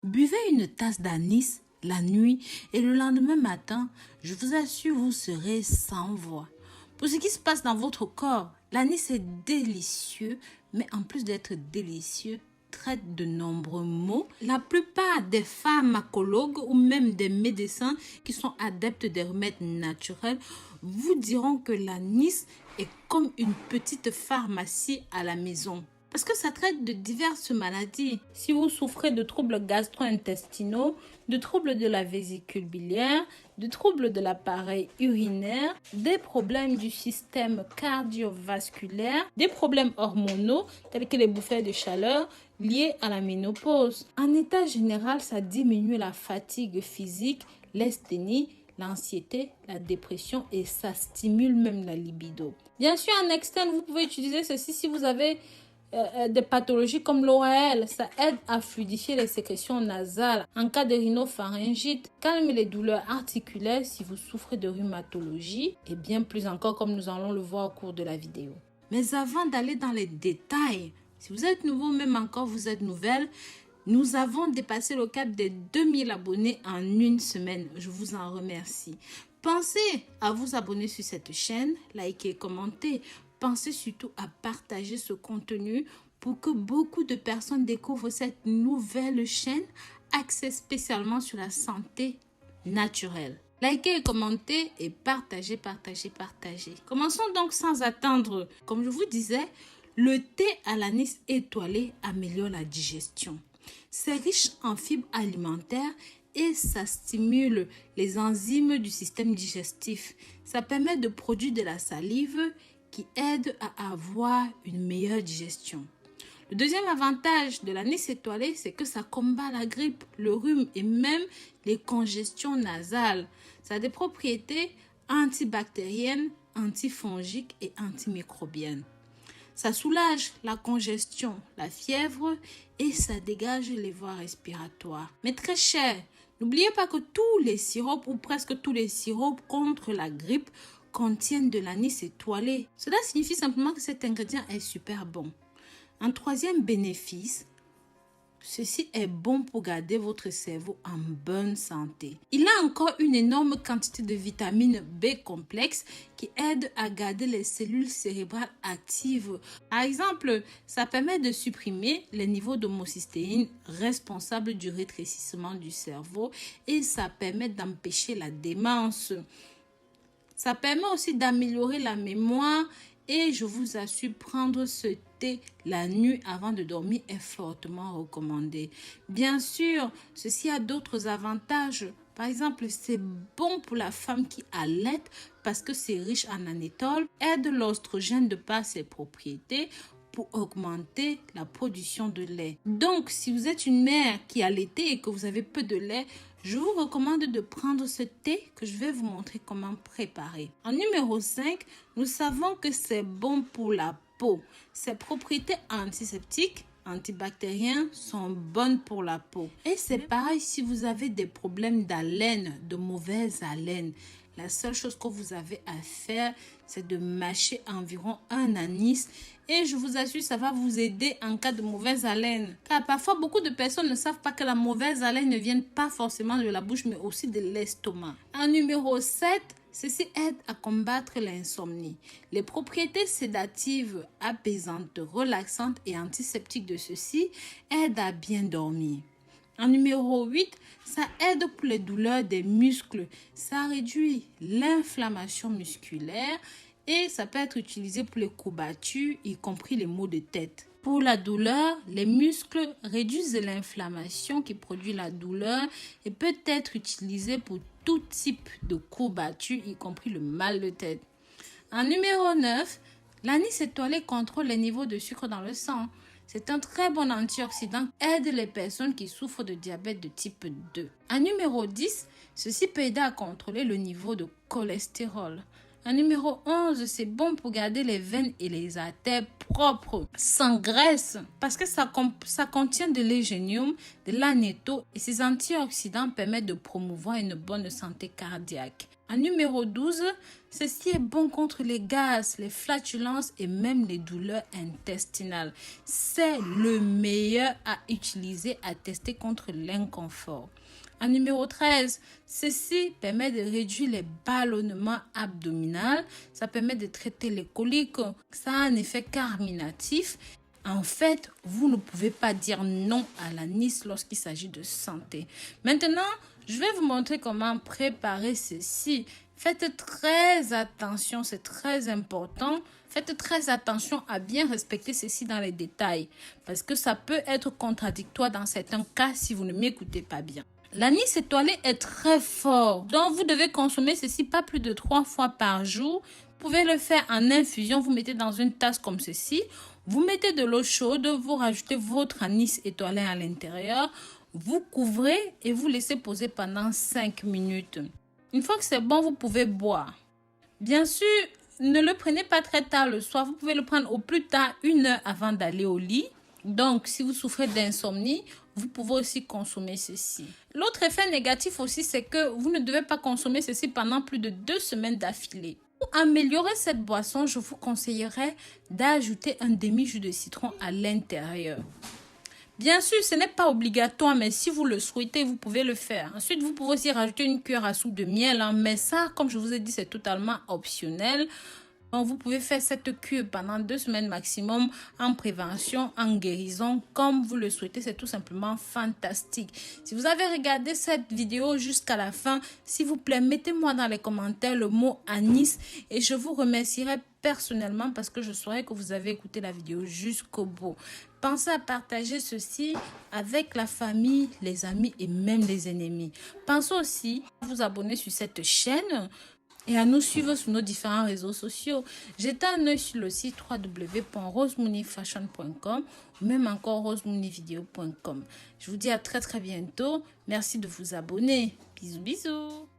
Buvez une tasse d'anis la nuit et le lendemain matin, je vous assure, vous serez sans voix. Pour ce qui se passe dans votre corps, l'anis est délicieux, mais en plus d'être délicieux, traite de nombreux maux. La plupart des pharmacologues ou même des médecins qui sont adeptes des remèdes naturels vous diront que l'anis est comme une petite pharmacie à la maison. Parce que ça traite de diverses maladies. Si vous souffrez de troubles gastro-intestinaux, de troubles de la vésicule biliaire, de troubles de l'appareil urinaire, des problèmes du système cardiovasculaire, des problèmes hormonaux tels que les bouffées de chaleur liées à la ménopause. En état général, ça diminue la fatigue physique, l'asthénie, l'anxiété, la dépression et ça stimule même la libido. Bien sûr, en externe, vous pouvez utiliser ceci si vous avez des pathologies comme l'ORL. Ça aide à fluidifier les sécrétions nasales en cas de rhinopharyngite, calme les douleurs articulaires si vous souffrez de rhumatologie et bien plus encore comme nous allons le voir au cours de la vidéo. Mais avant d'aller dans les détails, si vous êtes nouveau, même encore vous êtes nouvelle, nous avons dépassé le cap des 2000 abonnés en une semaine. Je vous en remercie. Pensez à vous abonner sur cette chaîne, liker, commenter. Pensez surtout à partager ce contenu pour que beaucoup de personnes découvrent cette nouvelle chaîne axée spécialement sur la santé naturelle. Likez et commentez et partagez. Commençons donc sans attendre. Comme je vous disais, le thé à l'anis étoilé améliore la digestion. C'est riche en fibres alimentaires et ça stimule les enzymes du système digestif. Ça permet de produire de la salive qui aide à avoir une meilleure digestion. Le deuxième avantage de l'anis étoilé, c'est que ça combat la grippe, le rhume et même les congestions nasales. Ça a des propriétés antibactériennes, antifongiques et antimicrobiennes. Ça soulage la congestion, la fièvre et ça dégage les voies respiratoires. Mais très cher, n'oubliez pas que tous les sirops ou presque tous les sirops contre la grippe contiennent de l'anis étoilé. Cela signifie simplement que cet ingrédient est super bon. Un troisième bénéfice, ceci est bon pour garder votre cerveau en bonne santé. Il a encore une énorme quantité de vitamine B complexe qui aide à garder les cellules cérébrales actives. Par exemple, ça permet de supprimer les niveaux d'homocystéine responsables du rétrécissement du cerveau et ça permet d'empêcher la démence. Ça permet aussi d'améliorer la mémoire et je vous assure, prendre ce thé la nuit avant de dormir est fortement recommandé. Bien sûr, ceci a d'autres avantages. Par exemple, c'est bon pour la femme qui allait parce que c'est riche en anétol, aide l'oestrogène de par ses propriétés pour augmenter la production de lait. Donc, si vous êtes une mère qui allaitait et que vous avez peu de lait, je vous recommande de prendre ce thé que je vais vous montrer comment préparer. En numéro 5, nous savons que c'est bon pour la peau. Ses propriétés antiseptiques, antibactériennes sont bonnes pour la peau. Et c'est pareil si vous avez des problèmes d'haleine, de mauvaise haleine. La seule chose que vous avez à faire, c'est de mâcher environ un anis et je vous assure, ça va vous aider en cas de mauvaise haleine. Car parfois, beaucoup de personnes ne savent pas que la mauvaise haleine ne vient pas forcément de la bouche, mais aussi de l'estomac. En numéro 7, ceci aide à combattre l'insomnie. Les propriétés sédatives, apaisantes, relaxantes et antiseptiques de ceci aident à bien dormir. En numéro 8, ça aide pour les douleurs des muscles. Ça réduit l'inflammation musculaire et ça peut être utilisé pour les courbatures, y compris les maux de tête. Pour la douleur, les muscles réduisent l'inflammation qui produit la douleur et peut être utilisé pour tout type de courbatures, y compris le mal de tête. En numéro 9, l'anis étoilé contrôle les niveaux de sucre dans le sang. C'est un très bon antioxydant, aide les personnes qui souffrent de diabète de type 2. En numéro 10, ceci peut aider à contrôler le niveau de cholestérol. En numéro 11, c'est bon pour garder les veines et les artères propres, sans graisse, parce que ça contient de l'égénium, de l'anéto et ces antioxydants permettent de promouvoir une bonne santé cardiaque. En numéro 12, ceci est bon contre les gaz, les flatulences et même les douleurs intestinales. C'est le meilleur à utiliser, à tester contre l'inconfort. En numéro 13, ceci permet de réduire les ballonnements abdominaux. Ça permet de traiter les coliques. Ça a un effet carminatif. En fait, vous ne pouvez pas dire non à l'anis lorsqu'il s'agit de santé. Maintenant, je vais vous montrer comment préparer ceci. Faites très attention, c'est très important. Faites très attention à bien respecter ceci dans les détails parce que ça peut être contradictoire dans certains cas si vous ne m'écoutez pas bien. L'anis étoilé est très fort, donc vous devez consommer ceci pas plus de 3 fois par jour. Vous pouvez le faire en infusion, vous mettez dans une tasse comme ceci. Vous mettez de l'eau chaude, vous rajoutez votre anis étoilé à l'intérieur. Vous couvrez et vous laissez poser pendant 5 minutes. Une fois que c'est bon, vous pouvez boire. Bien sûr, ne le prenez pas très tard le soir. Vous pouvez le prendre au plus tard 1 heure avant d'aller au lit. Donc, si vous souffrez d'insomnie, vous pouvez aussi consommer ceci. L'autre effet négatif aussi, c'est que vous ne devez pas consommer ceci pendant plus de 2 semaines d'affilée. Pour améliorer cette boisson, je vous conseillerais d'ajouter un demi-jus de citron à l'intérieur. Bien sûr, ce n'est pas obligatoire, mais si vous le souhaitez, vous pouvez le faire. Ensuite, vous pouvez aussi rajouter une cuillère à soupe de miel, mais ça, comme je vous ai dit, c'est totalement optionnel. Donc, vous pouvez faire cette cure pendant 2 semaines maximum en prévention, en guérison, comme vous le souhaitez. C'est tout simplement fantastique. Si vous avez regardé cette vidéo jusqu'à la fin, s'il vous plaît, mettez-moi dans les commentaires le mot anis et je vous remercierai personnellement parce que je saurai que vous avez écouté la vidéo jusqu'au bout. Pensez à partager ceci avec la famille, les amis et même les ennemis. Pensez aussi à vous abonner sur cette chaîne et à nous suivre sur nos différents réseaux sociaux. Jetez un œil sur le site www.rosemooneyfashion.com ou même encore rosemooneyvideo.com. Je vous dis à très bientôt. Merci de vous abonner. Bisous bisous.